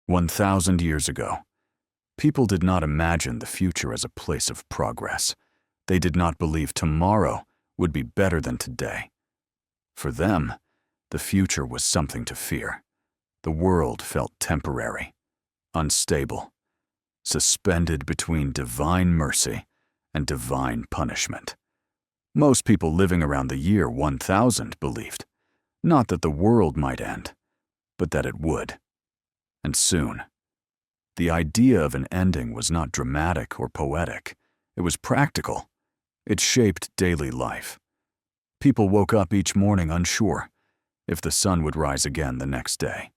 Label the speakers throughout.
Speaker 1: 1,000 years ago, people did not imagine the future as a place of progress. They did not believe tomorrow would be better than today. For them, the future was something to fear. The world felt temporary, unstable, suspended between divine mercy and divine punishment. Most people living around the year 1000 believed, not that the world might end, but that it would. And soon. The idea of an ending was not dramatic or poetic. It was practical. It shaped daily life. People woke up each morning unsure if the sun would rise again the next day.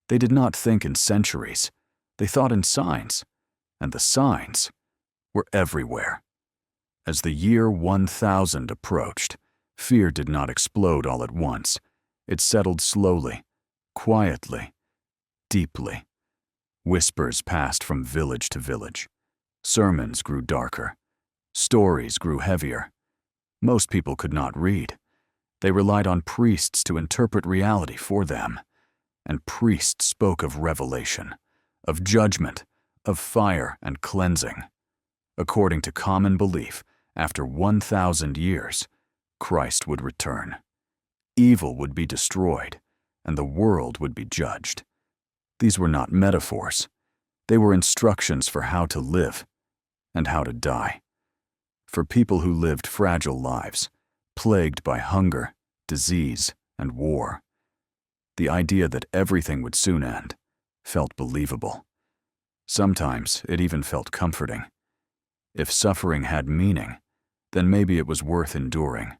Speaker 1: They did not think in centuries. They thought in signs, and the signs were everywhere. As the year 1000 approached, fear did not explode all at once. It settled slowly, quietly, deeply. Whispers passed from village to village. Sermons grew darker. Stories grew heavier. Most people could not read. They relied on priests to interpret reality for them. And priests spoke of revelation, of judgment, of fire and cleansing. According to common belief, after 1,000 years, Christ would return. Evil would be destroyed, and the world would be judged. These were not metaphors. They were instructions for how to live and how to die. For people who lived fragile lives, plagued by hunger, disease, and war. The idea that everything would soon end felt believable. Sometimes it even felt comforting. If suffering had meaning, then maybe it was worth enduring.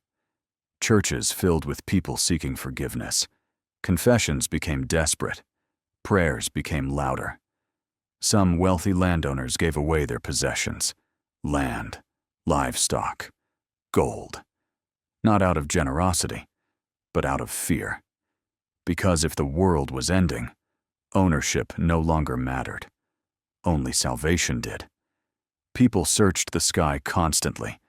Speaker 1: Churches filled with people seeking forgiveness. Confessions became desperate. Prayers became louder. Some wealthy landowners gave away their possessions, land, livestock, gold, not out of generosity, but out of fear. Because if the world was ending, ownership no longer mattered. Only salvation did. People searched the sky constantly.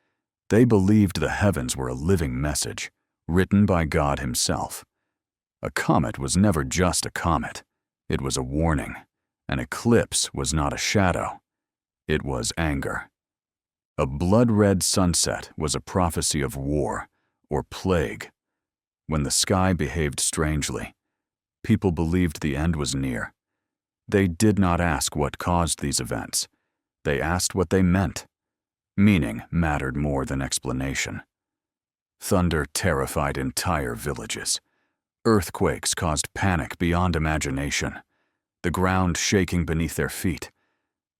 Speaker 1: They believed the heavens were a living message, written by God Himself. A comet was never just a comet. It was a warning. An eclipse was not a shadow. It was anger. A blood-red sunset was a prophecy of war or plague. When the sky behaved strangely, people believed the end was near. They did not ask what caused these events. They asked what they meant. Meaning mattered more than explanation. Thunder terrified entire villages. Earthquakes caused panic beyond imagination. The ground shaking beneath their feet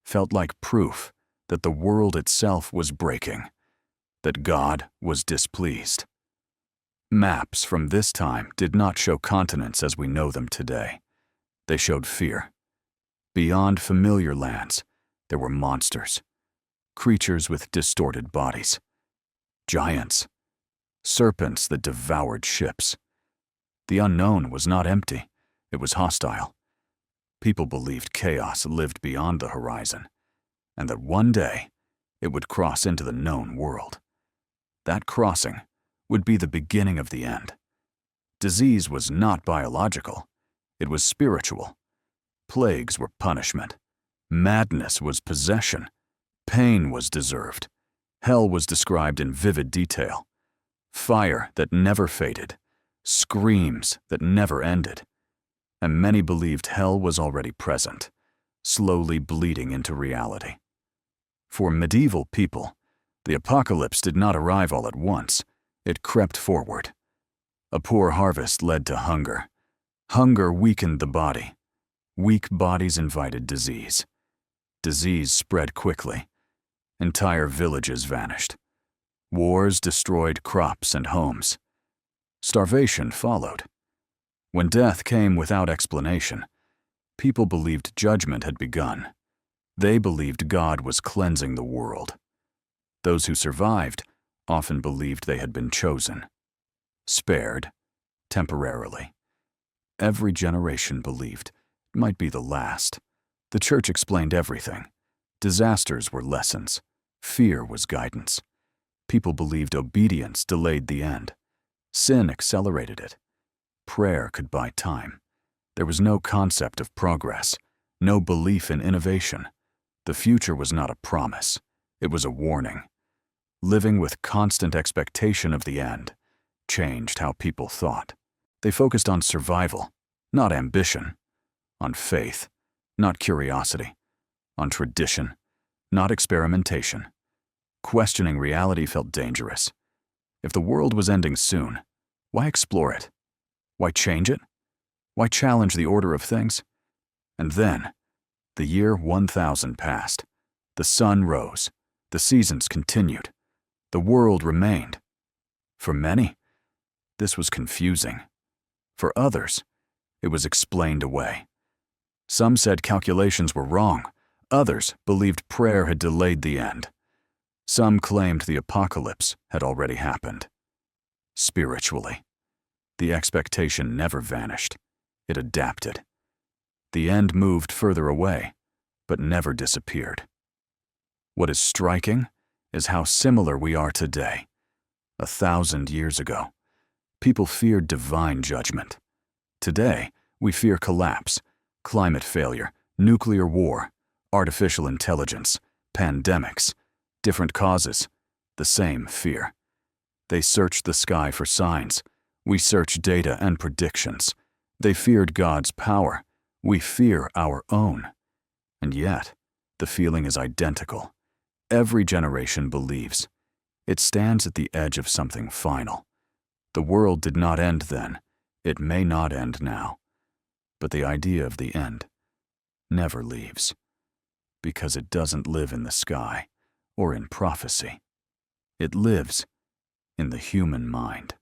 Speaker 1: felt like proof that the world itself was breaking, that God was displeased. Maps from this time did not show continents as we know them today. They showed fear. Beyond familiar lands, there were monsters, creatures with distorted bodies, giants, serpents that devoured ships. The unknown was not empty, it was hostile. People believed chaos lived beyond the horizon, and that one day it would cross into the known world. That crossing would be the beginning of the end. Disease was not biological, it was spiritual. Plagues were punishment. Madness was possession. Pain was deserved. Hell was described in vivid detail. Fire that never faded. Screams that never ended. And many believed hell was already present, slowly bleeding into reality. For medieval people, the apocalypse did not arrive all at once. It crept forward. A poor harvest led to hunger. Hunger weakened the body. Weak bodies invited disease. Disease spread quickly. Entire villages vanished. Wars destroyed crops and homes. Starvation followed. When death came without explanation, people believed judgment had begun. They believed God was cleansing the world. Those who survived often believed they had been chosen, spared, temporarily. Every generation believed it might be the last. The church explained everything. Disasters were lessons. Fear was guidance. People believed obedience delayed the end. Sin accelerated it. Prayer could buy time. There was no concept of progress, no belief in innovation. The future was not a promise, it was a warning. Living with constant expectation of the end changed how people thought. They focused on survival, not ambition, on faith, not curiosity, on tradition, not experimentation. Questioning reality felt dangerous. If the world was ending soon, why explore it? Why change it? Why challenge the order of things? And then, the year 1000 passed. The sun rose. The seasons continued. The world remained. For many, this was confusing. For others, it was explained away. Some said calculations were wrong. Others believed prayer had delayed the end. Some claimed the apocalypse had already happened. Spiritually, the expectation never vanished. It adapted. The end moved further away, but never disappeared. What is striking is how similar we are today. 1,000 years ago, people feared divine judgment. Today, we fear collapse, climate failure, nuclear war, artificial intelligence, pandemics, different causes, the same fear. They searched the sky for signs. We search data and predictions. They feared God's power. We fear our own. And yet, the feeling is identical. Every generation believes. It stands at the edge of something final. The world did not end then. It may not end now. But the idea of the end never leaves, because it doesn't live in the sky or in prophecy. It lives in the human mind.